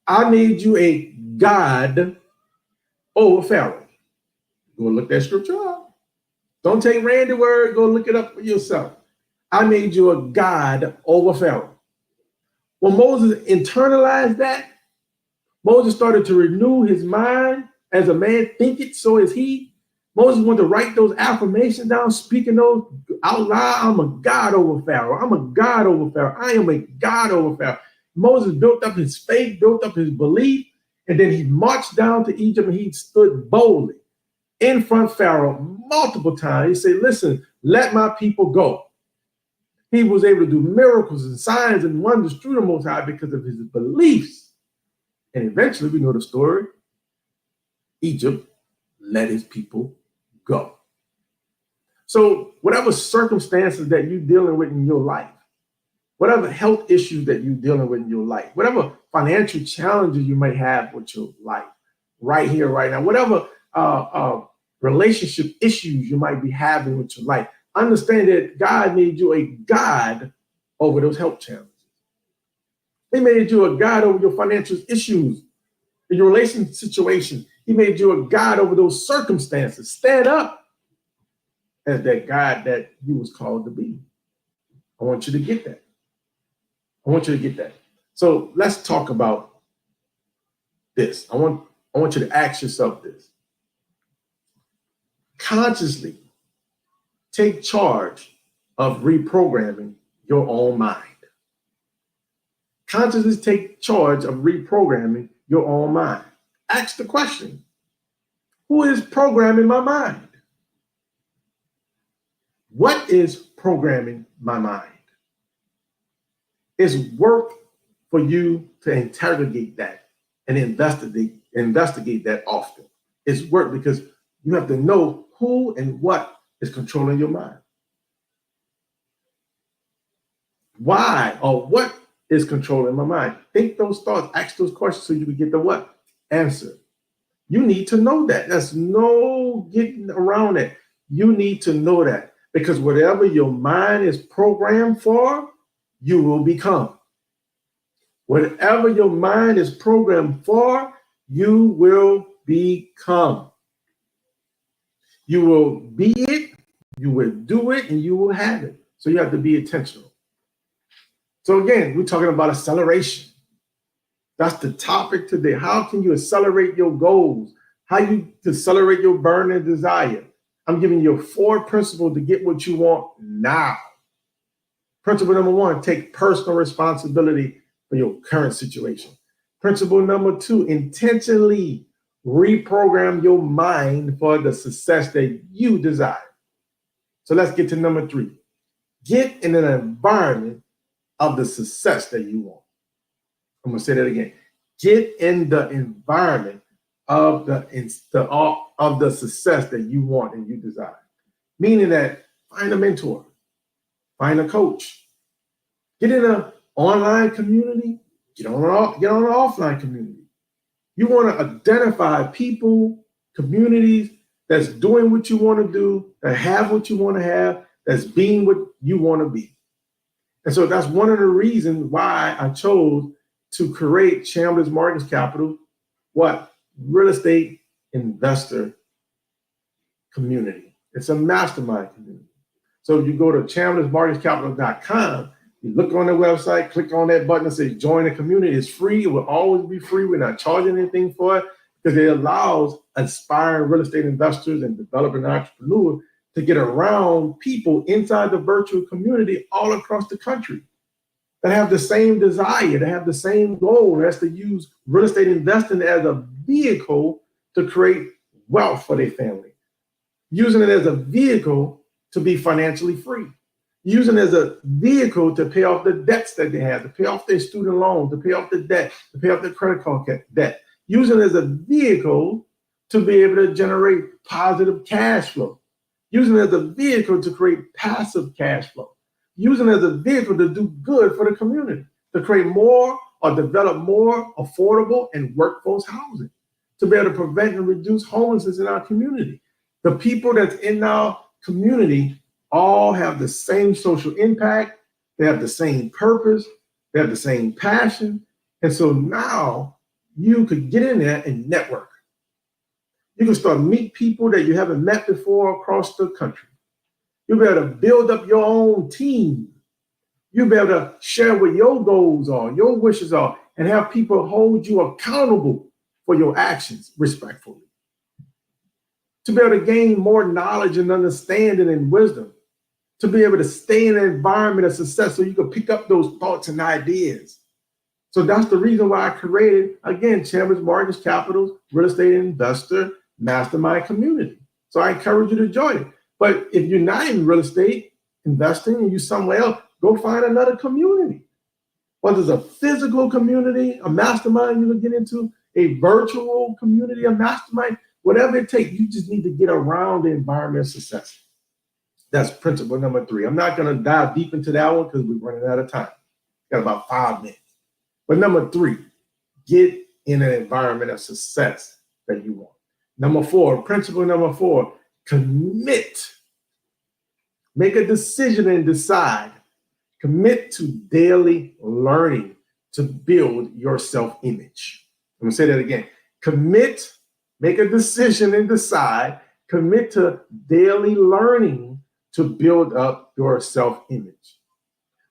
I made you a God over Pharaoh. Go look that scripture up. Don't take Randy's word. Go look it up for yourself. I made you a God over Pharaoh. When Moses internalized that, Moses started to renew his mind. As a man thinketh, so is he. Moses wanted to write those affirmations down, speaking those out loud. I'm a God over Pharaoh. I'm a God over Pharaoh. I am a God over Pharaoh. Moses built up his faith, built up his belief, and then he marched down to Egypt and he stood boldly in front of Pharaoh multiple times. He said, listen, let my people go. He was able to do miracles and signs and wonders through the Most High because of his beliefs. And eventually, we know the story. Egypt let his people go. So whatever circumstances that you're dealing with in your life, whatever health issues that you're dealing with in your life, whatever financial challenges you may have with your life right here, right now, whatever relationship issues you might be having with your life. Understand that God made you a God over those health challenges. He made you a God over your financial issues, in your relationship situation. He made you a God over those circumstances. Stand up as that God that you was called to be. I want you to get that. I want you to get that. So let's talk about this. I want you to ask yourself this. Consciously take charge of reprogramming your own mind. Consciously take charge of reprogramming your own mind. Ask the question, who is programming my mind? What is programming my mind? It's work for you to interrogate that and investigate that often. It's work because you have to know who and what is controlling your mind. Why or what is controlling my mind? Think those thoughts, ask those questions so you can get the what? Answer. You need to know that. There's no getting around it. You need to know that because whatever your mind is programmed for, you will become. Whatever your mind is programmed for, you will become. You will be it, you will do it, and you will have it. So you have to be intentional. So again, we're talking about acceleration. That's the topic today. How can you accelerate your goals? How you accelerate your burning desire? I'm giving you 4 principles to get what you want now. Principle number 1, take personal responsibility for your current situation. Principle number 2, intentionally reprogram your mind for the success that you desire. So let's get to number 3. Get in an environment of the success that you want. I'm going to say that again. Get in the environment of the success that you want and you desire. Meaning that find a mentor, find a coach, get in an online community, get on an offline community. You want to identify people, communities that's doing what you want to do, that have what you want to have, that's being what you want to be. And so that's one of the reasons why I chose to create Chambers Mortgage Capital, real estate investor community. It's a mastermind community. So you go to chambersmortgagecapital.com, you look on the website, click on that button and say join the community. It's free. It will always be free. We're not charging anything for it because it allows aspiring real estate investors and developing entrepreneurs to get around people inside the virtual community all across the country that have the same desire, that have the same goal. That's to use real estate investing as a vehicle to create wealth for their family, using it as a vehicle to be financially free, using it as a vehicle to pay off the debts that they have, to pay off their student loans, to pay off the debt, to pay off their credit card debt, using it as a vehicle to be able to generate positive cash flow, using it as a vehicle to create passive cash flow, using it as a vehicle to do good for the community, to create more or develop more affordable and workforce housing, to be able to prevent and reduce homelessness in our community. The people that's in our community all have the same social impact, they have the same purpose, they have the same passion. And so now you could get in there and network. You can start meet people that you haven't met before across the country. You'll be able to build up your own team. You'll be able to share what your goals are, your wishes are, and have people hold you accountable for your actions respectfully. To be able to gain more knowledge and understanding and wisdom. To be able to stay in an environment of success so you can pick up those thoughts and ideas. So that's the reason why I created, again, Chambers Mortgage Capital's Real Estate Investor Mastermind Community. So I encourage you to join it. But if you're not in real estate investing and you're somewhere else, go find another community. Whether it's a physical community, a mastermind you can get into, a virtual community, a mastermind, whatever it takes, you just need to get around the environment of success. That's principle number 3. I'm not going to dive deep into that one because we're running out of time. Got about 5 minutes. But number 3, get in an environment of success that you want. Number 4, principle number 4, commit. Make a decision and decide. Commit to daily learning to build your self-image. I'm going to say that again. Commit, make a decision and decide. Commit to daily learning to build up your self-image.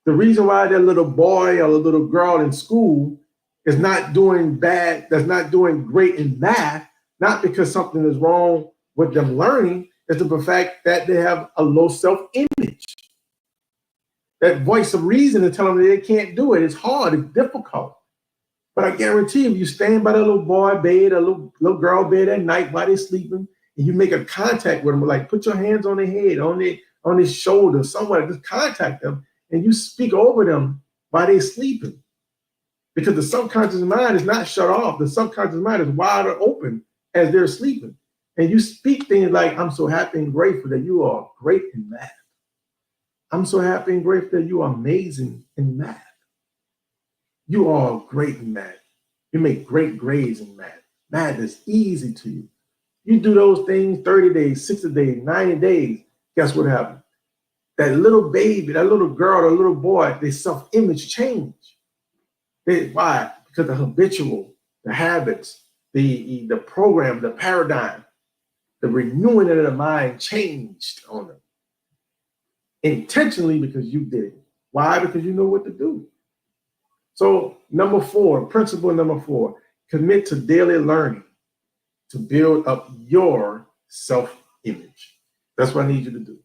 The reason why that little boy or little girl in school is not doing bad, that's not doing great in math, not because something is wrong with them learning, is the fact that they have a low self-image. That voice of reason is telling them that they can't do it. It's hard, it's difficult. But I guarantee you stand by that little boy bed, a little girl bed at night while they're sleeping, and you make a contact with them, like put your hands on their head, on their shoulder, somewhere, just contact them, and you speak over them while they're sleeping. Because the subconscious mind is not shut off. The subconscious mind is wide open as they're sleeping. And you speak things like, I'm so happy and grateful that you are great in math. I'm so happy and grateful that you are amazing in math. You are great in math. You make great grades in math. Math is easy to you. You do those things 30 days, 60 days, 90 days. Guess what happens? That little baby, that little girl, that little boy, their self-image change. Why? Because the habitual, the habits, the program, the paradigm, the renewing of the mind changed on them. Intentionally, because you did it. Why? Because you know what to do. So number 4, principle number 4, commit to daily learning to build up your self-image. That's what I need you to do.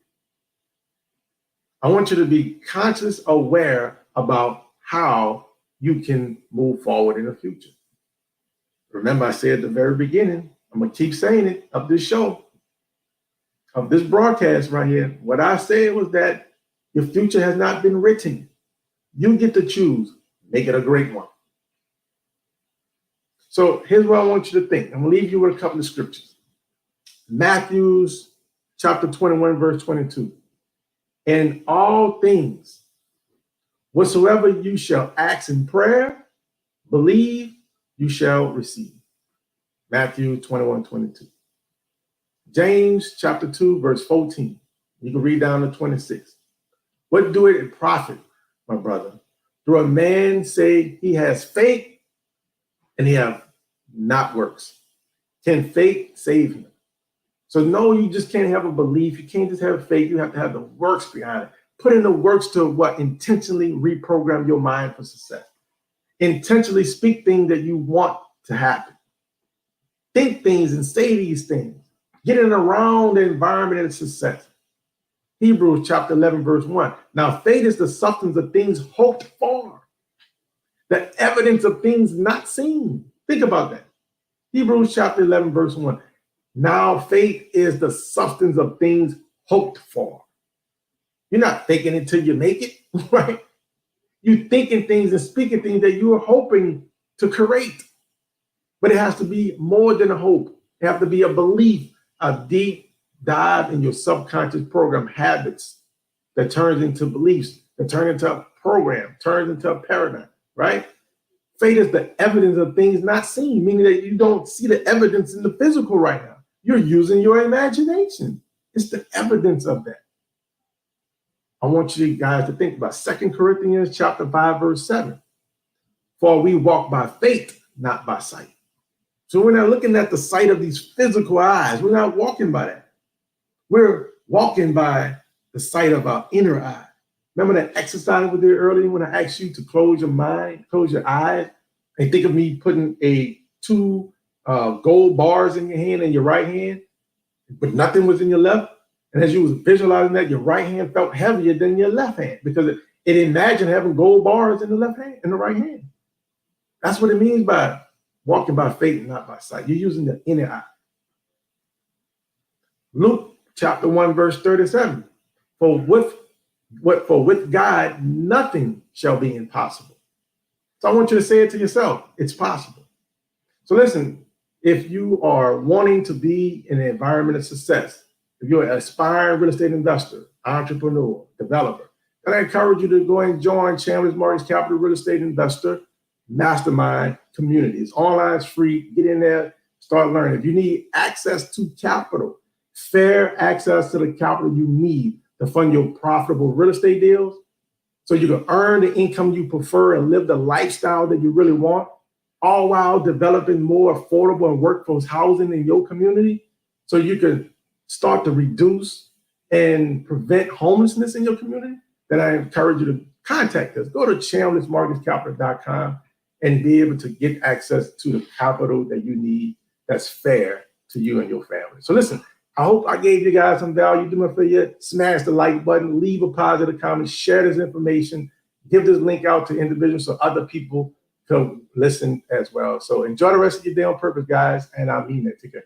I want you to be conscious, aware about how you can move forward in the future. Remember, I said at the very beginning, I'm going to keep saying it of this show, of this broadcast right here. What I said was that your future has not been written. You get to choose. Make it a great one. So here's what I want you to think. I'm going to leave you with a couple of scriptures. Matthew chapter 21, verse 22. In all things, whatsoever you shall ask in prayer, believe you shall receive. Matthew 21, 22. James chapter 2, verse 14. You can read down to 26. What do it profit, my brother? Do a man say he has faith and he have not works? Can faith save him? So no, you just can't have a belief. You can't just have faith. You have to have the works behind it. Put in the works to what? Intentionally reprogram your mind for success. Intentionally speak things that you want to happen. Think things and say these things. Get in around the environment of success. Hebrews chapter 11, verse 1. Now, faith is the substance of things hoped for, the evidence of things not seen. Think about that. Hebrews chapter 11, verse 1. Now, faith is the substance of things hoped for. You're not thinking it till you make it, right? You're thinking things and speaking things that you are hoping to create. But it has to be more than a hope. It has to be a belief, a deep dive in your subconscious program habits that turns into beliefs, that turn into a program, turns into a paradigm, right? Faith is the evidence of things not seen, meaning that you don't see the evidence in the physical right now. You're using your imagination. It's the evidence of that. I want you guys to think about 2 Corinthians chapter 5, verse 7. For we walk by faith, not by sight. So we're not looking at the sight of these physical eyes. We're not walking by that. We're walking by the sight of our inner eye. Remember that exercise we did earlier when I asked you to close your mind, close your eyes, and think of me putting two gold bars in your hand and your right hand, but nothing was in your left. And as you was visualizing that, your right hand felt heavier than your left hand because it imagined having gold bars in the left hand, in the right hand. That's what it means by walking by faith and not by sight. You're using the inner eye. Luke chapter 1, verse 37. For with God, nothing shall be impossible. So I want you to say it to yourself. It's possible. So listen, if you are wanting to be in an environment of success, if you're an aspiring real estate investor, entrepreneur, developer, then I encourage you to go and join Chandler's Mortgage Capital Real Estate Investor Mastermind Community. It's online, it's free. Get in there, Start learning. If you need access to capital, fair access to the capital you need to fund your profitable real estate deals, so you can earn the income you prefer and live the lifestyle that you really want, all while developing more affordable and workforce housing in your community, so you can start to reduce and prevent homelessness in your community, then I encourage you to contact us. Go to chamblissmortgagecapital.com and be able to get access to the capital that you need that's fair to you and your family. So listen, I hope I gave you guys some value. Do me a favor, smash the like button, leave a positive comment, share this information, give this link out to individuals so other people can listen as well. So enjoy the rest of your day on purpose, guys, and I mean it. Take care.